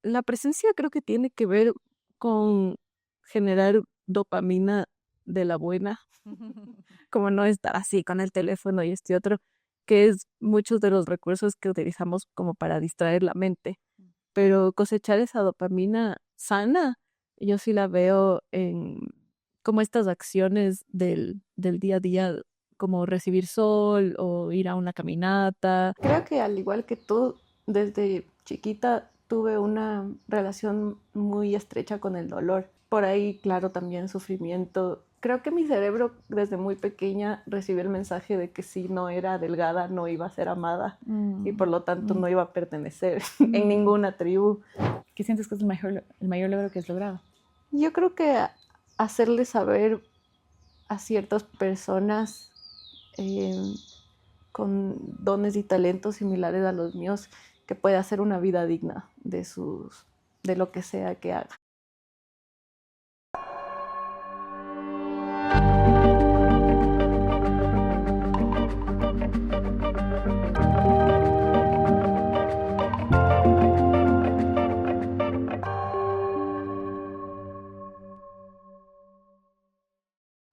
la presencia creo que tiene que ver con generar dopamina de la buena, como no estar así con el teléfono y este otro, que es muchos de los recursos que utilizamos como para distraer la mente. Pero cosechar esa dopamina sana, yo sí la veo en como estas acciones del día a día, como recibir sol o ir a una caminata. Creo que al igual que tú, desde chiquita tuve una relación muy estrecha con el dolor. Por ahí, claro, también sufrimiento. Creo que mi cerebro desde muy pequeña recibió el mensaje de que si no era delgada no iba a ser amada y por lo tanto no iba a pertenecer en ninguna tribu. ¿Qué sientes que es el mayor logro que has logrado? Yo creo que hacerle saber a ciertas personas eh, con dones y talentos similares a los míos que puede hacer una vida digna de lo que sea que haga.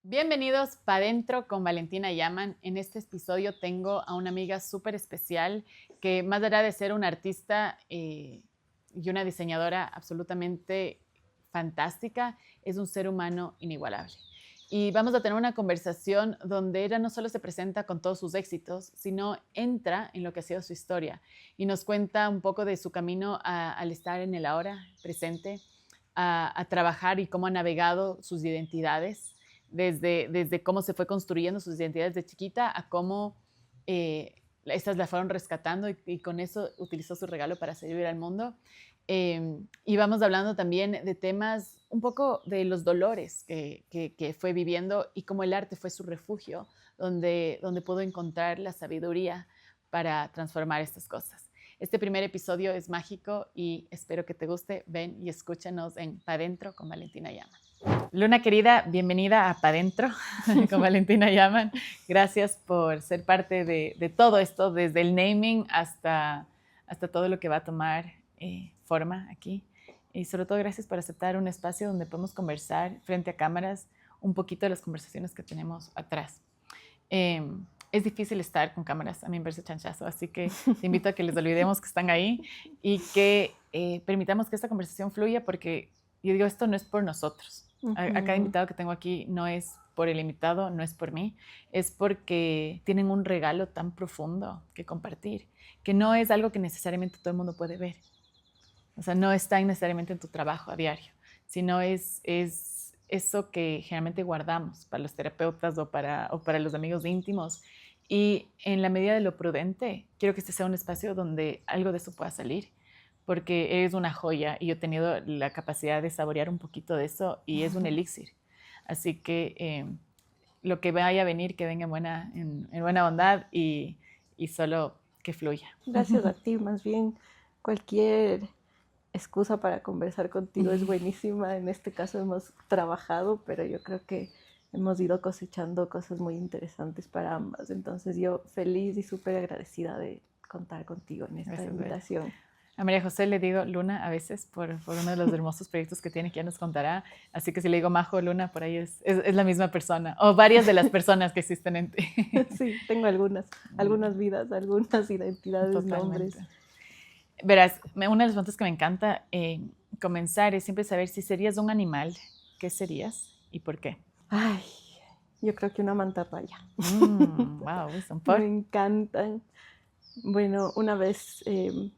Bienvenidos Pa' Dentro con Valentina Yaman. En este episodio tengo a una amiga súper especial que, más allá de ser una artista y una diseñadora absolutamente fantástica, es un ser humano inigualable. Y vamos a tener una conversación donde ella no solo se presenta con todos sus éxitos, sino entra en lo que ha sido su historia y nos cuenta un poco de su camino al estar en el ahora presente, a trabajar y cómo ha navegado sus identidades desde cómo se fue construyendo sus identidades de chiquita a cómo estas la fueron rescatando y con eso utilizó su regalo para servir al mundo. Y vamos hablando también de temas un poco de los dolores que fue viviendo y cómo el arte fue su refugio, donde pudo encontrar la sabiduría para transformar estas cosas. Este primer episodio es mágico y espero que te guste. Ven y escúchanos en Pa' Dentro con Valentina Yaman. Luna querida, bienvenida a Pa' Dentro con Valentina Yaman. Gracias por ser parte de todo esto, desde el naming hasta todo lo que va a tomar forma aquí. Y sobre todo gracias por aceptar un espacio donde podemos conversar frente a cámaras un poquito de las conversaciones que tenemos atrás. Es difícil estar con cámaras, a mí me parece chanchazo, así que te invito a que les olvidemos que están ahí y que permitamos que esta conversación fluya, porque yo digo, esto no es por nosotros. A cada invitado que tengo aquí no es por el invitado, no es por mí, es porque tienen un regalo tan profundo que compartir, que no es algo que necesariamente todo el mundo puede ver. O sea, no está necesariamente en tu trabajo a diario, sino es eso que generalmente guardamos para los terapeutas o para los amigos íntimos. Y en la medida de lo prudente, quiero que este sea un espacio donde algo de eso pueda salir, porque eres una joya y yo he tenido la capacidad de saborear un poquito de eso y es un elixir. Así que lo que vaya a venir, que venga en buena bondad y solo que fluya. Gracias a ti, más bien cualquier excusa para conversar contigo es buenísima. En este caso hemos trabajado, pero yo creo que hemos ido cosechando cosas muy interesantes para ambas. Entonces yo feliz y súper agradecida de contar contigo en esta Gracias, invitación. A María José le digo Luna a veces por uno de los hermosos proyectos que tiene, que ya nos contará. Así que si le digo Majo, Luna, por ahí es la misma persona o varias de las personas que existen en ti. Sí, tengo algunas vidas, algunas identidades, Totalmente. nombres. Verás, una de las preguntas que me encanta comenzar es siempre saber si serías un animal, ¿qué serías y por qué? Ay, yo creo que una mantarraya. Wow, son por. Me encantan. Bueno, una vez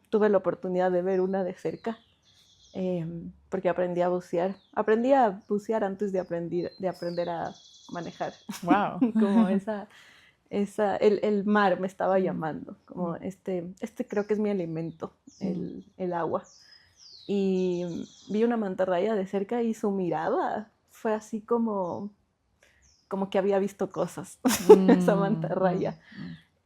tuve la oportunidad de ver una de cerca porque aprendí a bucear. Aprendí a bucear antes de aprender a manejar. Wow. Como el mar me estaba llamando. Como este creo que es mi alimento, el agua. Y vi una mantarraya de cerca y su mirada fue así como que había visto cosas, esa mantarraya.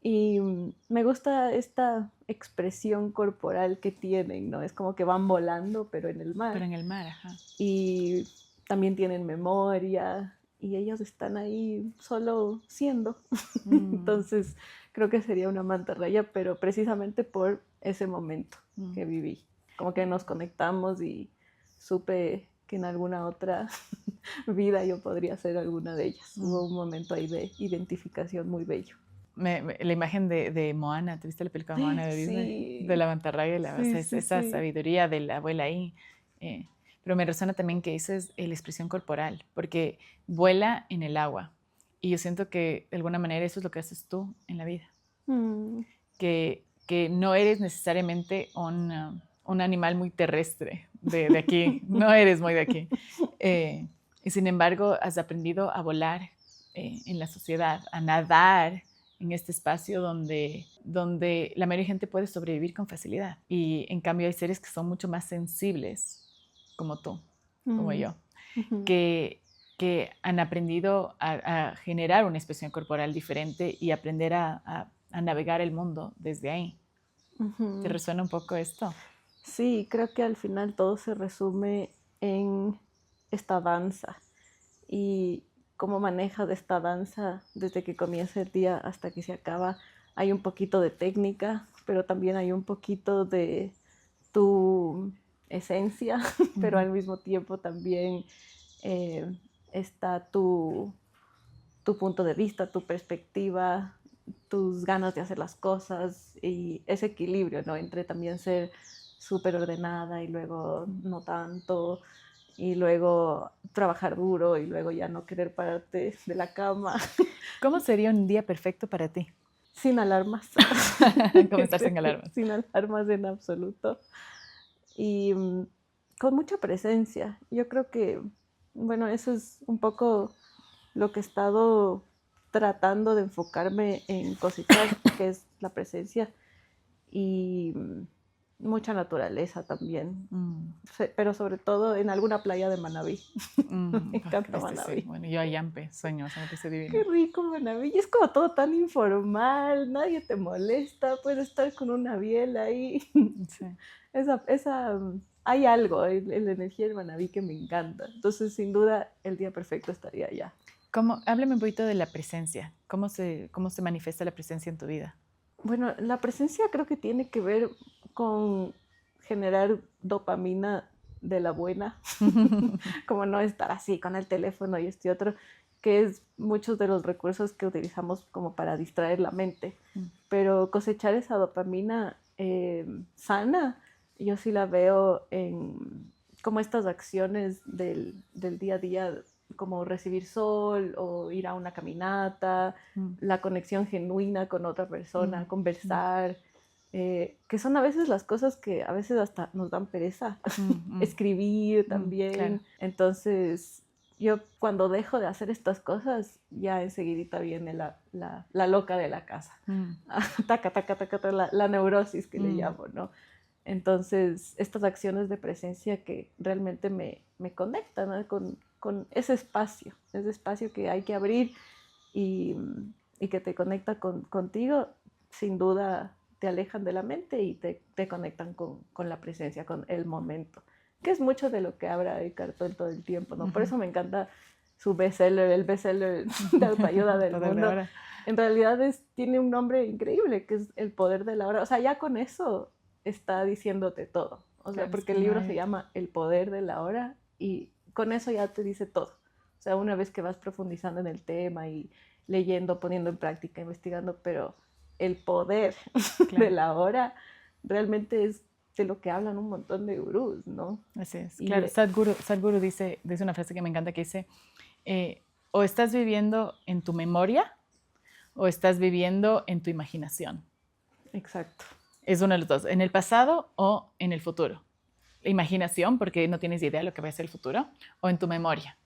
Y me gusta esta expresión corporal que tienen, ¿no? Es como que van volando, pero en el mar. Pero en el mar, ajá. Y también tienen memoria y ellos están ahí solo siendo. Entonces creo que sería una mantarraya, pero precisamente por ese momento que viví. como que nos conectamos y supe que en alguna otra vida yo podría ser alguna de ellas. Hubo un momento ahí de identificación muy bello. La imagen de Moana, ¿te viste la película Moana de Disney? De la mantarraya, esa sabiduría de la abuela ahí. Pero me resuena también que dices la expresión corporal, porque vuela en el agua. Y yo siento que de alguna manera eso es lo que haces tú en la vida. Que no eres necesariamente un animal muy terrestre de aquí, no eres muy de aquí. Y sin embargo, has aprendido a volar en la sociedad, a nadar en este espacio donde la mayoría de gente puede sobrevivir con facilidad. Y en cambio hay seres que son mucho más sensibles, como tú, como yo, que han aprendido a generar una expresión corporal diferente y aprender a navegar el mundo desde ahí. ¿Te resuena un poco esto? Sí, creo que al final todo se resume en esta danza y cómo manejas esta danza desde que comienza el día hasta que se acaba. Hay un poquito de técnica, pero también hay un poquito de tu esencia, pero al mismo tiempo también está tu punto de vista, tu perspectiva, tus ganas de hacer las cosas y ese equilibrio, ¿no? Entre también ser súper ordenada y luego no tanto, y luego trabajar duro y luego ya no querer pararte de la cama. ¿Cómo sería un día perfecto para ti? Sin alarmas. ¿Cómo estar sin alarmas? Sin alarmas en absoluto. Y con mucha presencia. Yo creo que, bueno, eso es un poco lo que he estado tratando de enfocarme en cosechar, que es la presencia y mucha naturaleza también, pero sobre todo en alguna playa de Manabí. Me encanta Manabí. Sí. Bueno, yo a Yampe sueño, me parece divino. Qué rico Manabí, y es como todo tan informal, nadie te molesta, puedes estar con una biela ahí. Sí. Hay algo en la energía del Manabí que me encanta, entonces sin duda el día perfecto estaría allá. Háblame un poquito de la presencia. ¿Cómo se manifiesta la presencia en tu vida? Bueno, la presencia creo que tiene que ver con generar dopamina de la buena, como no estar así con el teléfono y este otro, que es muchos de los recursos que utilizamos como para distraer la mente. Pero cosechar esa dopamina sana, yo sí la veo en como estas acciones del día a día, como recibir sol o ir a una caminata, la conexión genuina con otra persona, conversar, que son a veces las cosas que a veces hasta nos dan pereza. Escribir también. Claro. Entonces, yo cuando dejo de hacer estas cosas, ya enseguidita viene la loca de la casa. Taca, taca, taca, la neurosis que le llamo, ¿no? Entonces, estas acciones de presencia que realmente me conectan, ¿no? con ese espacio que hay que abrir y que te conecta contigo, sin duda te alejan de la mente y te conectan con la presencia, con el momento, que es mucho de lo que habla Eckhart Tolle todo el tiempo, ¿no? Por eso me encanta su bestseller, el bestseller de autoayuda del mundo. En realidad tiene un nombre increíble, que es El poder de la hora. O sea, ya con eso está diciéndote todo. O sea, porque el libro se llama El poder de la hora y con eso ya te dice todo. O sea, una vez que vas profundizando en el tema y leyendo, poniendo en práctica, investigando, pero el poder de la hora realmente es de lo que hablan un montón de gurús, ¿no? Así es. Claro, Sadhguru dice una frase que me encanta que dice, o estás viviendo en tu memoria o estás viviendo en tu imaginación. Exacto. Es uno de los dos, en el pasado o en el futuro. La imaginación, porque no tienes idea de lo que va a ser el futuro, o en tu memoria,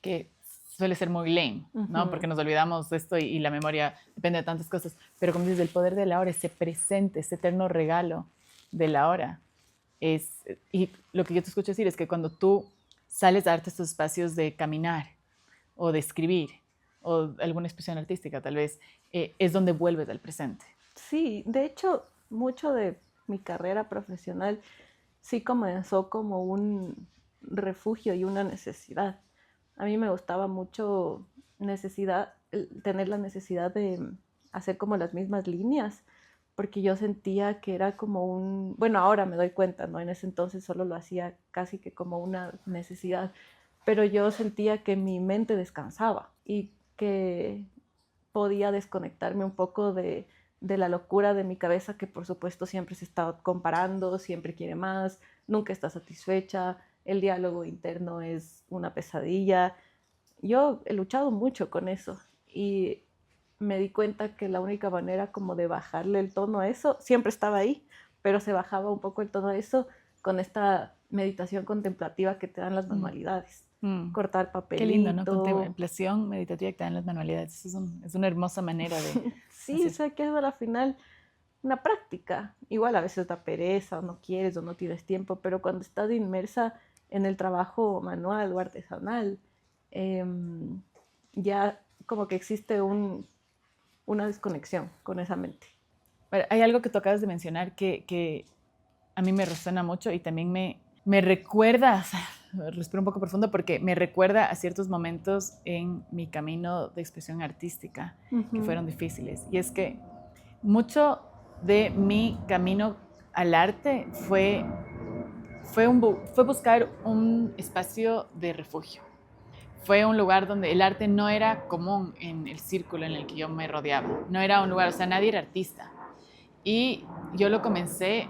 que suele ser muy lame, ¿no? Porque nos olvidamos de esto y la memoria depende de tantas cosas. Pero como dices, el poder de la hora, ese presente, ese eterno regalo de la hora. Y lo que yo te escucho decir es que cuando tú sales a darte estos espacios de caminar o de escribir o alguna expresión artística tal vez, es donde vuelves al presente. Sí, de hecho, mucho de mi carrera profesional sí comenzó como un refugio y una necesidad. A mí me gustaba mucho tener la necesidad de hacer como las mismas líneas, porque yo sentía que era como bueno, ahora me doy cuenta, ¿no? En ese entonces solo lo hacía casi que como una necesidad, pero yo sentía que mi mente descansaba y que podía desconectarme un poco de la locura de mi cabeza, que por supuesto siempre se está comparando, siempre quiere más, nunca está satisfecha, el diálogo interno es una pesadilla. Yo he luchado mucho con eso y me di cuenta que la única manera como de bajarle el tono a eso, siempre estaba ahí, pero se bajaba un poco el tono a eso con esta meditación contemplativa que te dan las manualidades. Cortar Qué lindo, ¿no? papelito. Contemplación meditativa que te dan las manualidades. Es una hermosa manera de... Sí, o sea, que es al final una práctica. Igual a veces da pereza o no quieres o no tienes tiempo, pero cuando estás inmersa en el trabajo manual o artesanal, ya como que existe una desconexión con esa mente. Pero hay algo que tú acabas de mencionar que a mí me resuena mucho y también me recuerda, o sea, respiro un poco profundo porque me recuerda a ciertos momentos en mi camino de expresión artística que fueron difíciles. Y es que mucho de mi camino al arte fue buscar un espacio de refugio. Fue un lugar donde el arte no era común en el círculo en el que yo me rodeaba. No era un lugar, o sea, nadie era artista. Y yo lo comencé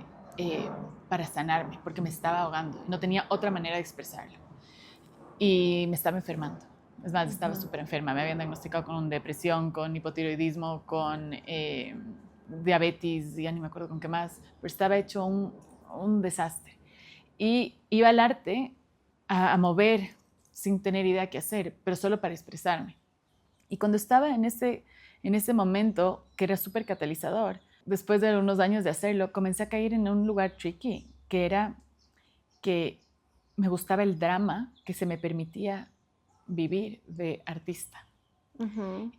para sanarme, porque me estaba ahogando. No tenía otra manera de expresarlo. Y me estaba enfermando. Es más, estaba súper enferma. Me habían diagnosticado con depresión, con hipotiroidismo, con diabetes, ya ni me acuerdo con qué más. Pero estaba hecho un desastre. Y iba al arte a mover sin tener idea qué hacer, pero solo para expresarme. Y cuando estaba en ese momento, que era súper catalizador, después de unos años de hacerlo, comencé a caer en un lugar tricky, que era que me gustaba el drama que se me permitía vivir de artista.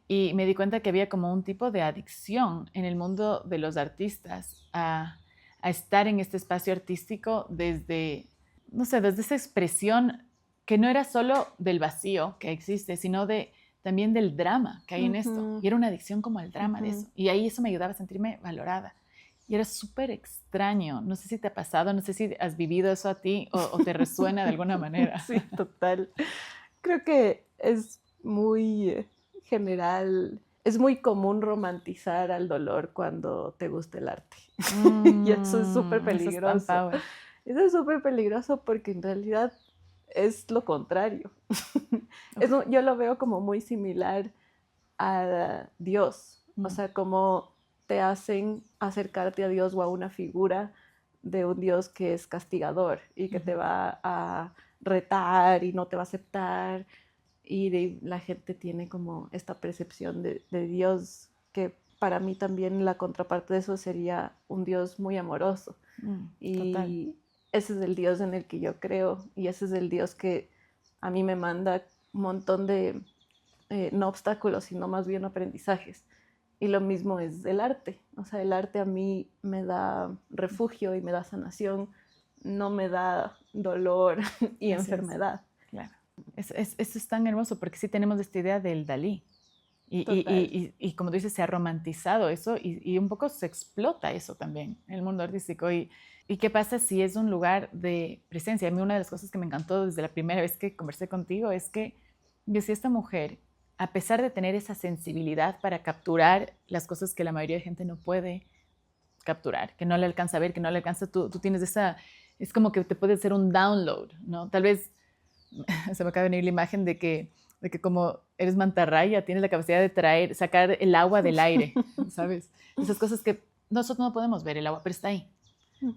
Y me di cuenta que había como un tipo de adicción en el mundo de los artistas a estar en este espacio artístico desde, no sé, desde esa expresión que no era solo del vacío que existe, sino también del drama que hay en esto. Y era una adicción como al drama de eso. Y ahí eso me ayudaba a sentirme valorada. Y era súper extraño. No sé si te ha pasado, no sé si has vivido eso a ti o te resuena de alguna manera. Sí, total. Creo que es muy general, es muy común romantizar al dolor cuando te gusta el arte. Y eso es súper peligroso. Eso es súper peligroso porque en realidad es lo contrario. Yo lo veo como muy similar a Dios. O sea, como te hacen acercarte a Dios o a una figura de un Dios que es castigador y que te va a retar y no te va a aceptar. Y la gente tiene como esta percepción de Dios que para mí también la contraparte de eso sería un Dios muy amoroso. Y ese es el Dios en el que yo creo y ese es el Dios que a mí me manda un montón de, no obstáculos, sino más bien aprendizajes. Y lo mismo es el arte. O sea, el arte a mí me da refugio y me da sanación, no me da dolor y enfermedad. Claro. Eso es tan hermoso porque sí tenemos esta idea del Dalí. Y como tú dices, se ha romantizado eso y un poco se explota eso también en el mundo artístico. ¿Y qué pasa si es un lugar de presencia? A mí una de las cosas que me encantó desde la primera vez que conversé contigo es que yo decía, esta mujer, a pesar de tener esa sensibilidad para capturar las cosas que la mayoría de gente no puede capturar, que no le alcanza a ver, que no le alcanza, tú tienes esa, es como que te puede hacer un download, ¿no? Tal vez se me acaba de venir la imagen de que como eres mantarraya, tienes la capacidad de sacar el agua del aire, ¿sabes? Esas cosas que nosotros no podemos ver el agua, pero está ahí.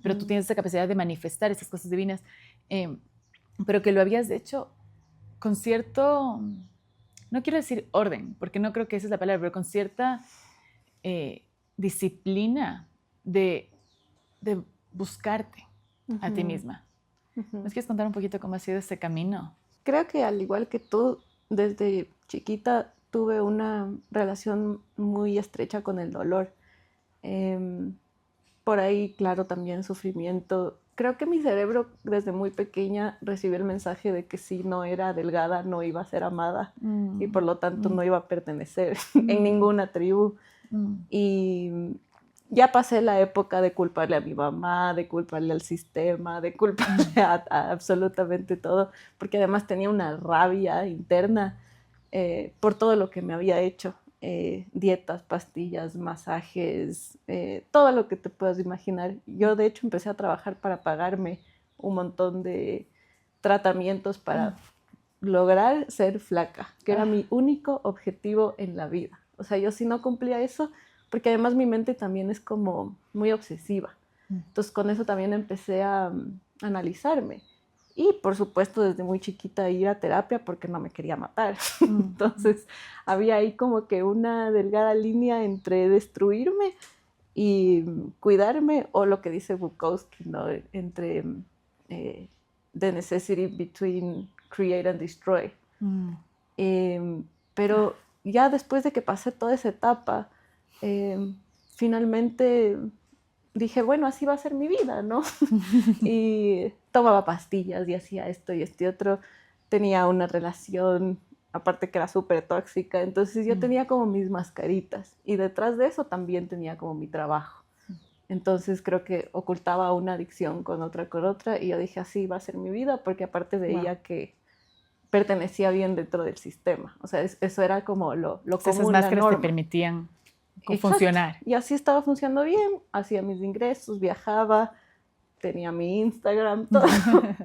Pero tú tienes esa capacidad de manifestar esas cosas divinas, pero que lo habías hecho con cierto, no quiero decir orden, porque no creo que esa es la palabra, pero con cierta disciplina de buscarte a ti misma. ¿Nos quieres contar un poquito cómo ha sido ese camino? Creo que al igual que tú, desde chiquita tuve una relación muy estrecha con el dolor. Por ahí, claro, también sufrimiento. Creo que mi cerebro desde muy pequeña recibió el mensaje de que si no era delgada no iba a ser amada y por lo tanto no iba a pertenecer en ninguna tribu. Y ya pasé la época de culparle a mi mamá, de culparle al sistema, de culparle a absolutamente todo, porque además tenía una rabia interna por todo lo que me había hecho. Dietas, pastillas, masajes, todo lo que te puedas imaginar. Yo de hecho empecé a trabajar para pagarme un montón de tratamientos para lograr ser flaca, que era mi único objetivo en la vida. O sea, yo si no cumplía eso, porque además mi mente también es como muy obsesiva. Entonces con eso también empecé a analizarme. Y por supuesto desde muy chiquita ir a terapia porque no me quería matar. Entonces había ahí como que una delgada línea entre destruirme y cuidarme, o lo que dice Bukowski, ¿no? Entre the necessity between create and destroy. Pero ya después de que pasé toda esa etapa, finalmente dije, bueno, así va a ser mi vida, ¿no? Y tomaba pastillas y hacía esto y este otro. Tenía una relación, aparte que era súper tóxica, entonces yo tenía como mis mascaritas y detrás de eso también tenía como mi trabajo. Entonces creo que ocultaba una adicción con otra y yo dije, así va a ser mi vida, porque aparte veía que pertenecía bien dentro del sistema. O sea, eso era como lo común, esas máscaras te permitían funcionar. Y así estaba funcionando bien, hacía mis ingresos, viajaba, tenía mi Instagram, todo,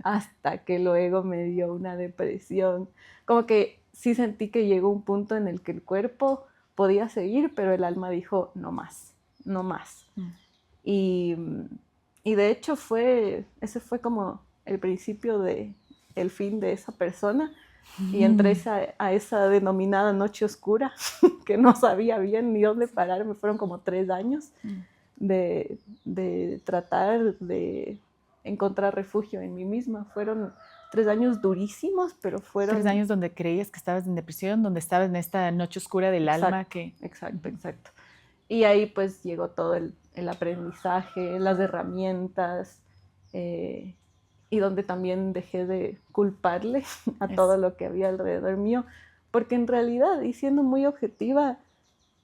hasta que luego me dio una depresión. Como que sí sentí que llegó un punto en el que el cuerpo podía seguir, pero el alma dijo, no más, no más. Y de hecho ese fue como el principio del fin de esa persona. Y entré a esa denominada noche oscura, que no sabía bien ni dónde pararme. Fueron como 3 años de tratar de encontrar refugio en mí misma. Fueron 3 años durísimos, pero fueron... 3 años donde creías que estabas en depresión, donde estabas en esta noche oscura del alma. Exacto. Y ahí pues llegó todo el aprendizaje, las herramientas, y donde también dejé de culparle a todo lo que había alrededor mío, porque en realidad, y siendo muy objetiva,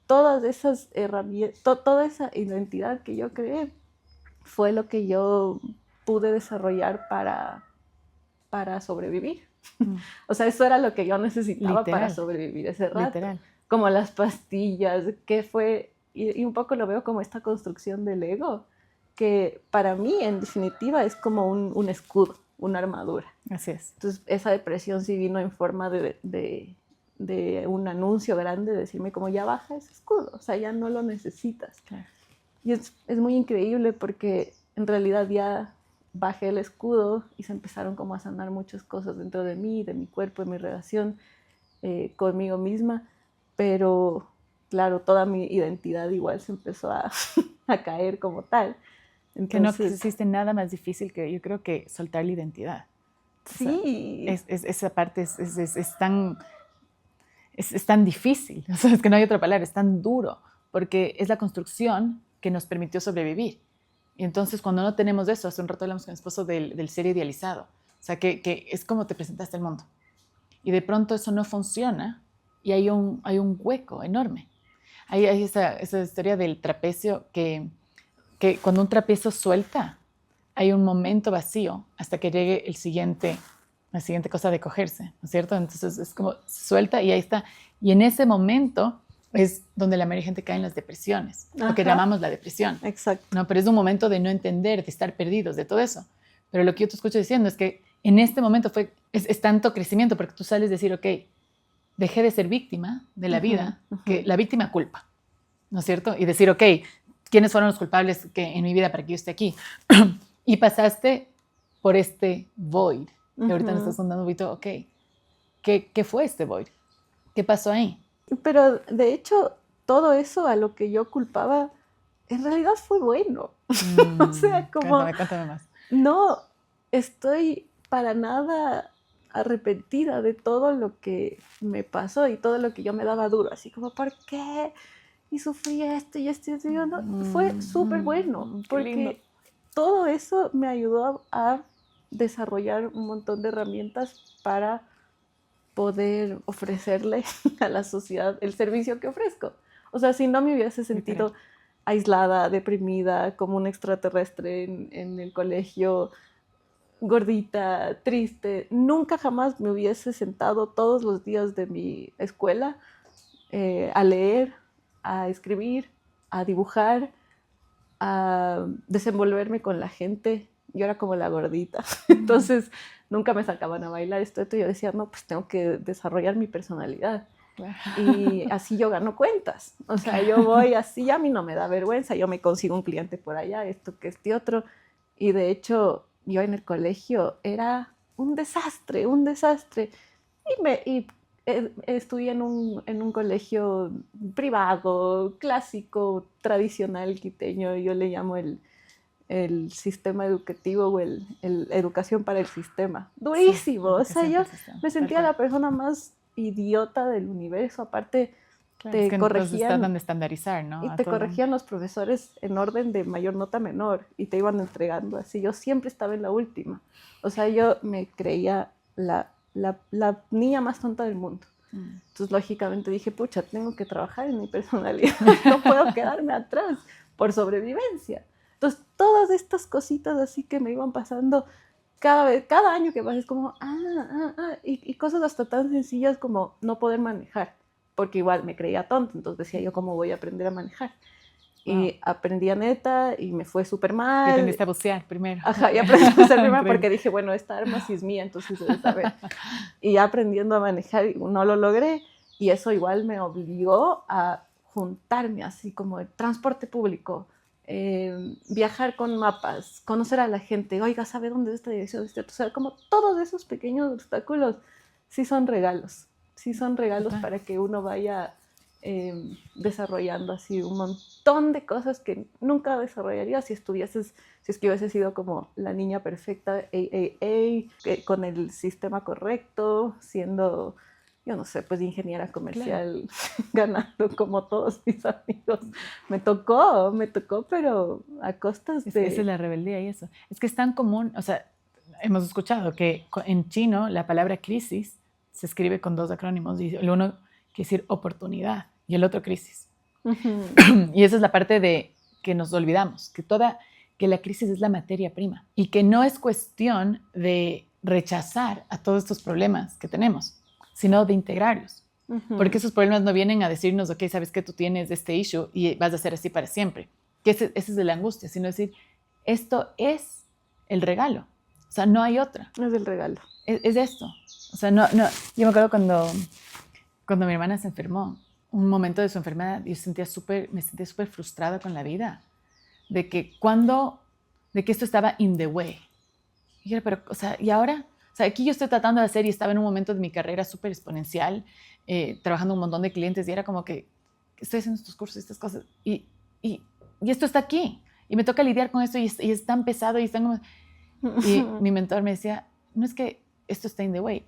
todas esas herramientas, toda esa identidad que yo creé fue lo que yo pude desarrollar para sobrevivir. O sea, eso era lo que yo necesitaba para sobrevivir ese rato. Como las pastillas, que fue, y un poco lo veo como esta construcción del ego, que para mí, en definitiva, es como un escudo, una armadura. Así es. Entonces, esa depresión sí vino en forma de un anuncio grande, de decirme como, ya baja ese escudo, o sea, ya no lo necesitas. Claro. Y es muy increíble porque en realidad ya bajé el escudo y se empezaron como a sanar muchas cosas dentro de mí, de mi cuerpo, de mi relación conmigo misma, pero claro, toda mi identidad igual se empezó a caer como tal. Entonces, que no existe nada más difícil que yo creo que soltar la identidad. Sí. O sea, esa parte es tan difícil, o sea, es que no hay otra palabra, es tan duro, porque es la construcción que nos permitió sobrevivir. Y entonces cuando no tenemos eso, hace un rato hablamos con mi esposo del ser idealizado, o sea, que es como te presentaste al mundo. Y de pronto eso no funciona y hay un hueco enorme. Hay esa historia del trapecio que cuando un trapecio suelta, hay un momento vacío hasta que llegue la siguiente cosa de cogerse, ¿no es cierto? Entonces es como suelta y ahí está. Y en ese momento es donde la mayoría de gente cae en las depresiones, lo que llamamos la depresión. Exacto. ¿No? Pero es un momento de no entender, de estar perdidos, de todo eso. Pero lo que yo te escucho diciendo es que en este momento es tanto crecimiento, porque tú sales a decir, ok, dejé de ser víctima de la vida, que la víctima culpa, ¿no es cierto? Y decir, ok, ¿quiénes fueron los culpables en mi vida para que yo esté aquí? Y pasaste por este void. Y ahorita me estás contando un poquito, ok, ¿qué fue este void? ¿Qué pasó ahí? Pero de hecho, todo eso a lo que yo culpaba, en realidad fue bueno. O sea, como... Cuéntame más. No estoy para nada arrepentida de todo lo que me pasó y todo lo que yo me daba duro. Así como, ¿por qué? Y sufrí esto y esto y esto. No, fue súper bueno, porque todo eso me ayudó a desarrollar un montón de herramientas para poder ofrecerle a la sociedad el servicio que ofrezco. O sea, si no me hubiese sentido aislada, deprimida, como un extraterrestre en el colegio, gordita, triste. Nunca jamás me hubiese sentado todos los días de mi escuela a leer, a escribir, a dibujar, a desenvolverme con la gente. Yo era como la gordita, entonces nunca me sacaban a bailar esto. Yo decía, no, pues tengo que desarrollar mi personalidad. Y así yo gano cuentas. O sea, yo voy así, a mí no me da vergüenza, yo me consigo un cliente por allá, esto que este otro. Y de hecho, yo en el colegio era un desastre, un desastre. Estudié en un colegio privado, clásico, tradicional, quiteño. Yo le llamo el sistema educativo o el educación para el sistema. Durísimo. Sí, o sea, yo me sentía la persona más idiota del universo. Aparte, claro, te es que corregían. Tratan de estandarizar, ¿no? Y te corregían los profesores en orden de mayor nota menor y te iban entregando así. Yo siempre estaba en la última. O sea, yo me creía la niña más tonta del mundo. Entonces, lógicamente dije, pucha, tengo que trabajar en mi personalidad. No puedo quedarme atrás por sobrevivencia. Entonces, todas estas cositas así que me iban pasando cada año que pasa es como, y cosas hasta tan sencillas como no poder manejar, porque igual me creía tonta, entonces decía yo, ¿cómo voy a aprender a manejar? Wow. Y aprendí a neta y me fue súper mal. Y aprendiste a bucear primero. Ajá, y aprendí a bucear primero porque dije, bueno, esta arma sí es mía, entonces debo saber. Y ya aprendiendo a manejar no lo logré, y eso igual me obligó a juntarme así como el transporte público, viajar con mapas, conocer a la gente, oiga, ¿sabe dónde es esta dirección? O sea, como todos esos pequeños obstáculos sí son regalos para que uno vaya desarrollando así un montón de cosas que nunca desarrollaría si es que hubiese sido como la niña perfecta, con el sistema correcto, siendo, yo no sé, pues ingeniera comercial, claro. Ganando como todos mis amigos. Me tocó, pero a costas de... Esa es la rebeldía y eso. Es que es tan común, o sea, hemos escuchado que en chino la palabra crisis se escribe con 2 acrónimos, y el uno quiere decir oportunidad y el otro crisis. Uh-huh. Y esa es la parte de que nos olvidamos, que la crisis es la materia prima y que no es cuestión de rechazar a todos estos problemas que tenemos, sino de integrarlos. Uh-huh. Porque esos problemas no vienen a decirnos, ok, sabes que tú tienes este issue y vas a ser así para siempre. Que esa es la angustia, sino decir, esto es el regalo. O sea, no hay otra. Es el regalo. Es esto. O sea, no. Yo me acuerdo cuando mi hermana se enfermó, un momento de su enfermedad, yo me sentía súper frustrada con la vida, de que esto estaba in the way. Y yo, pero, o sea, ¿y ahora? O sea, aquí yo estoy tratando de hacer, y estaba en un momento de mi carrera súper exponencial, trabajando un montón de clientes, y era como que estoy haciendo estos cursos y estas cosas, y esto está aquí, y me toca lidiar con esto, y es tan pesado, y mi mentor me decía, no es que esto está in the way,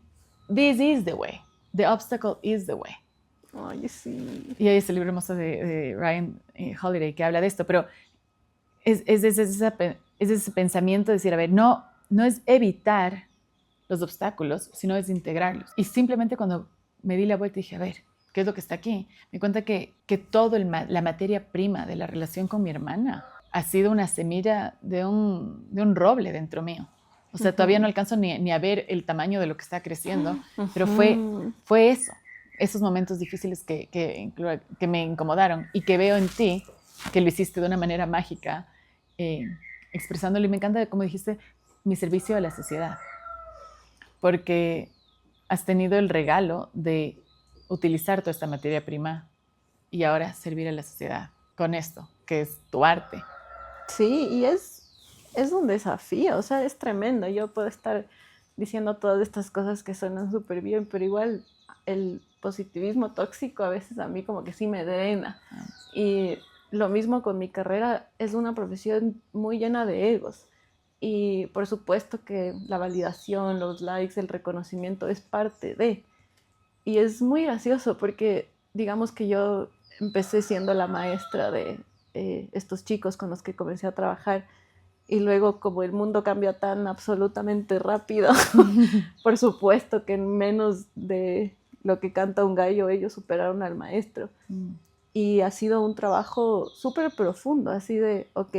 this is the way, the obstacle is the way. Ay, sí. Y hay ese libro hermoso de Ryan Holiday que habla de esto, pero es ese pensamiento de decir, a ver, no es evitar los obstáculos, sino es integrarlos. Y simplemente cuando me di la vuelta y dije, a ver, ¿qué es lo que está aquí? Me di cuenta que todo la materia prima de la relación con mi hermana ha sido una semilla de un roble dentro mío. O sea, todavía no alcanzo ni a ver el tamaño de lo que está creciendo, pero fue eso, esos momentos difíciles que me incomodaron y que veo en ti, que lo hiciste de una manera mágica, expresándolo. Y me encanta, como dijiste, mi servicio a la sociedad, porque has tenido el regalo de utilizar toda esta materia prima y ahora servir a la sociedad con esto, que es tu arte. Sí, y es un desafío, o sea, es tremendo. Yo puedo estar diciendo todas estas cosas que suenan súper bien, pero igual el positivismo tóxico a veces a mí como que sí me drena. Y lo mismo con mi carrera, es una profesión muy llena de egos. Y por supuesto que la validación, los likes, el reconocimiento es parte de. Y es muy gracioso porque digamos que yo empecé siendo la maestra de estos chicos con los que comencé a trabajar, y luego como el mundo cambia tan absolutamente rápido, por supuesto que en menos de lo que canta un gallo ellos superaron al maestro. Y ha sido un trabajo súper profundo, así de, ok,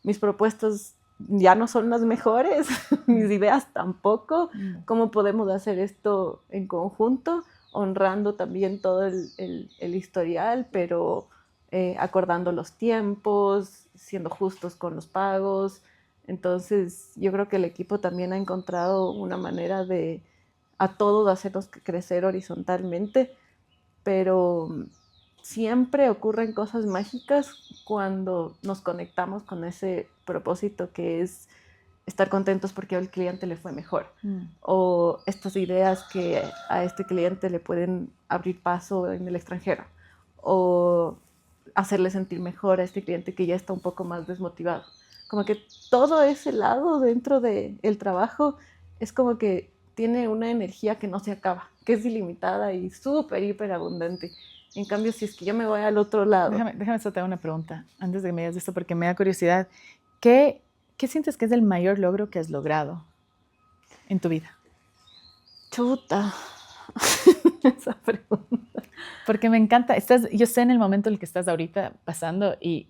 mis propuestas ya no son las mejores, mis ideas tampoco, ¿cómo podemos hacer esto en conjunto? Honrando también todo el historial, pero acordando los tiempos, siendo justos con los pagos. Entonces, yo creo que el equipo también ha encontrado una manera de a todos hacernos crecer horizontalmente, pero siempre ocurren cosas mágicas cuando nos conectamos con ese propósito que es estar contentos porque al cliente le fue mejor. O estas ideas que a este cliente le pueden abrir paso en el extranjero. O hacerle sentir mejor a este cliente que ya está un poco más desmotivado. Como que todo ese lado dentro del trabajo es como que tiene una energía que no se acaba, que es ilimitada y súper, hiper abundante. En cambio, si es que yo me voy al otro lado. Déjame hacerte una pregunta antes de que me digas esto porque me da curiosidad. ¿Qué sientes que es el mayor logro que has logrado en tu vida? Chuta. Esa pregunta. Porque me encanta. Yo sé en el momento en el que estás ahorita pasando y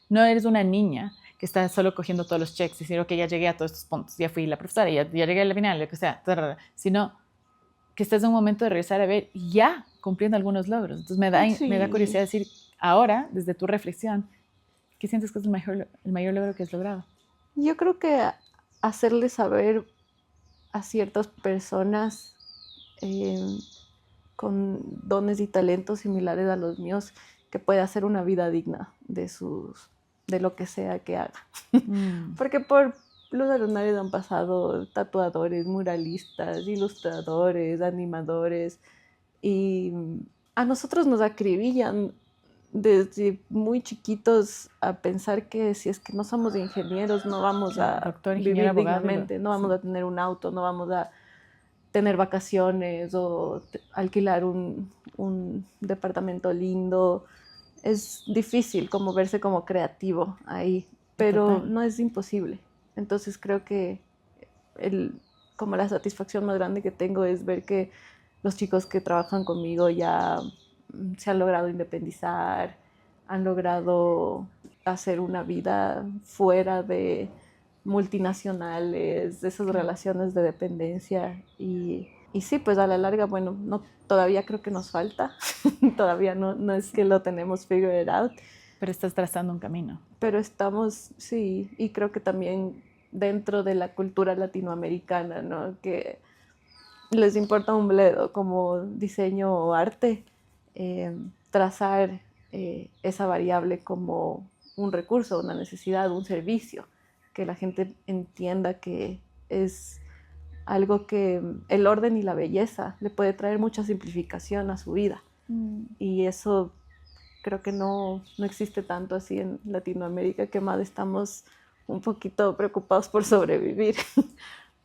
no eres una niña que está solo cogiendo todos los checks y decir, ok, ya llegué a todos estos puntos, ya fui la profesora, ya llegué a la final, lo que sea, sino que estás en un momento de regresar a ver ya cumpliendo algunos logros. Entonces me da curiosidad decir, ahora, desde tu reflexión, ¿qué sientes que es el mayor logro que has logrado? Yo creo que hacerle saber a ciertas personas con dones y talentos similares a los míos que puede hacer una vida digna de lo que sea que haga. Porque por Luna Lunares han pasado tatuadores, muralistas, ilustradores, animadores, y a nosotros nos acribillan desde muy chiquitos a pensar que si es que no somos ingenieros no vamos a vivir dignamente, no vamos a tener un auto, no vamos a tener vacaciones o alquilar un departamento lindo. Es difícil como verse como creativo ahí, pero no es imposible. Entonces creo que como la satisfacción más grande que tengo es ver que los chicos que trabajan conmigo ya se han logrado independizar, han logrado hacer una vida fuera de multinacionales, de esas relaciones de dependencia y sí, pues a la larga, bueno, no, todavía creo que nos falta, todavía no es que lo tenemos figured out. Pero estás trazando un camino. Pero estamos, sí, y creo que también dentro de la cultura latinoamericana, ¿no? Que les importa un bledo como diseño o arte, trazar esa variable como un recurso, una necesidad, un servicio, que la gente entienda que es algo que el orden y la belleza le puede traer mucha simplificación a su vida. Y eso creo que no existe tanto así en Latinoamérica, que más estamos un poquito preocupados por sobrevivir,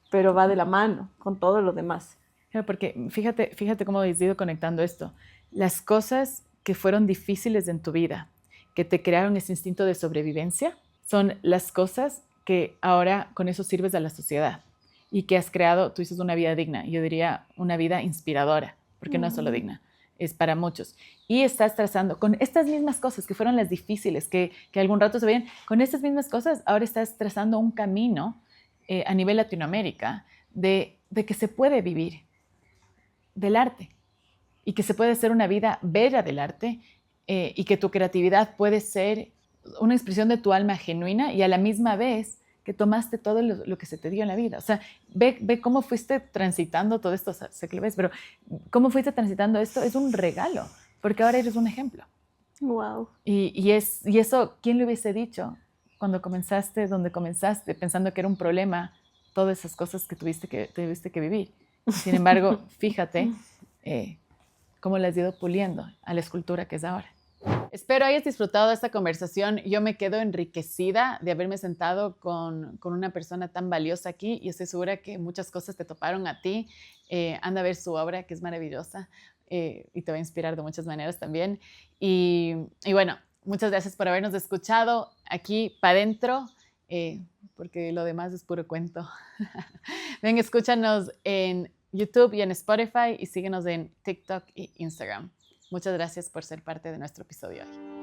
pero va de la mano con todo lo demás. Porque fíjate cómo has ido conectando esto. Las cosas que fueron difíciles en tu vida, que te crearon ese instinto de sobrevivencia, son las cosas que ahora con eso sirves a la sociedad y que has creado, tú dices, una vida digna. Yo diría una vida inspiradora, porque no es solo digna, es para muchos. Y estás trazando con estas mismas cosas que fueron las difíciles, que algún rato se veían, con estas mismas cosas, ahora estás trazando un camino a nivel Latinoamérica de que se puede vivir del arte y que se puede hacer una vida bella del arte y que tu creatividad puede ser una expresión de tu alma genuina y a la misma vez que tomaste todo lo que se te dio en la vida. O sea, ve cómo fuiste transitando todo esto, o sea, sé que lo ves, pero cómo fuiste transitando esto es un regalo, porque ahora eres un ejemplo. Wow. Y eso, ¿quién le hubiese dicho cuando comenzaste, donde comenzaste, pensando que era un problema, todas esas cosas que tuviste que vivir? Sin embargo, fíjate cómo le has ido puliendo a la escultura que es ahora. Espero hayas disfrutado de esta conversación. Yo me quedo enriquecida de haberme sentado con una persona tan valiosa aquí y estoy segura que muchas cosas te toparon a ti. Anda a ver su obra, que es maravillosa y te va a inspirar de muchas maneras también. Y bueno, muchas gracias por habernos escuchado aquí para adentro, porque lo demás es puro cuento. Ven, escúchanos en YouTube y en Spotify y síguenos en TikTok e Instagram. Muchas gracias por ser parte de nuestro episodio hoy.